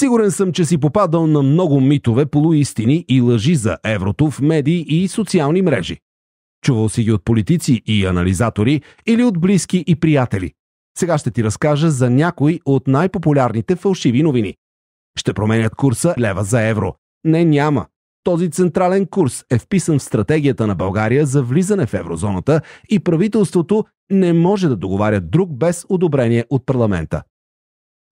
Сигурен съм, че си попадал на много митове, полуистини и лъжи за еврото в медии и социални мрежи. Чувал си ги от политици и анализатори или от близки и приятели. Сега ще ти разкажа за някои от най-популярните фалшиви новини. Ще променят курса лева за евро. Не, няма. Този централен курс е вписан в стратегията на България за влизане в еврозоната и правителството не може да договаря друг без одобрение от парламента.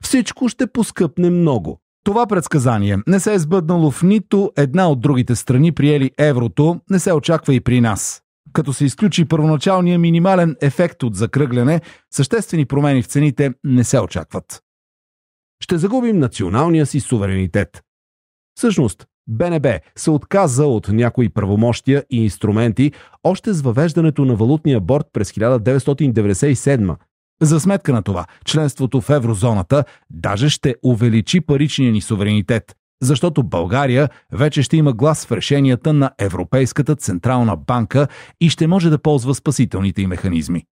Всичко ще поскъпне много. Това предсказание не се е сбъднало в нито една от другите страни, приели еврото, не се очаква и при нас. Като се изключи първоначалния минимален ефект от закръгляне, съществени промени в цените не се очакват. Ще загубим националния си суверенитет. Всъщност, БНБ се отказа от някои правомощия и инструменти още с въвеждането на валутния борд през 1997. За сметка на това, членството в еврозоната даже ще увеличи паричния ни суверенитет, защото България вече ще има глас в решенията на Европейската централна банка и ще може да ползва спасителните й механизми.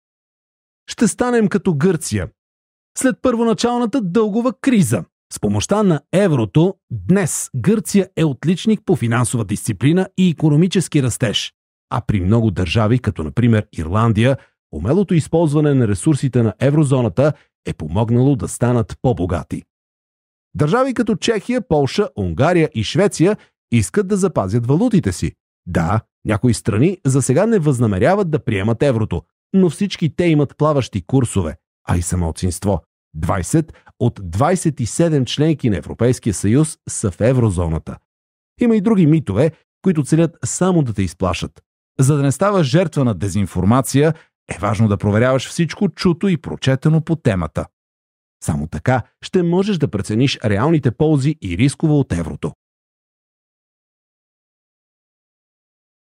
Ще станем като Гърция. След първоначалната дългова криза, с помощта на еврото, днес Гърция е отличник по финансова дисциплина и икономически растеж. А при много държави, като например Ирландия, умелото използване на ресурсите на еврозоната е помогнало да станат по-богати. Държави като Чехия, Полша, Унгария и Швеция искат да запазят валутите си. Да, някои страни за сега не възнамеряват да приемат еврото, но всички те имат плаващи курсове, а и самоцинство. 20 от 27 членки на Европейския съюз са в еврозоната. Има и други митове, които целят само да те изплашат. За да не ставаш жертва на дезинформация, е важно да проверяваш всичко чуто и прочетено по темата. Само така ще можеш да прецениш реалните ползи и рискове от еврото.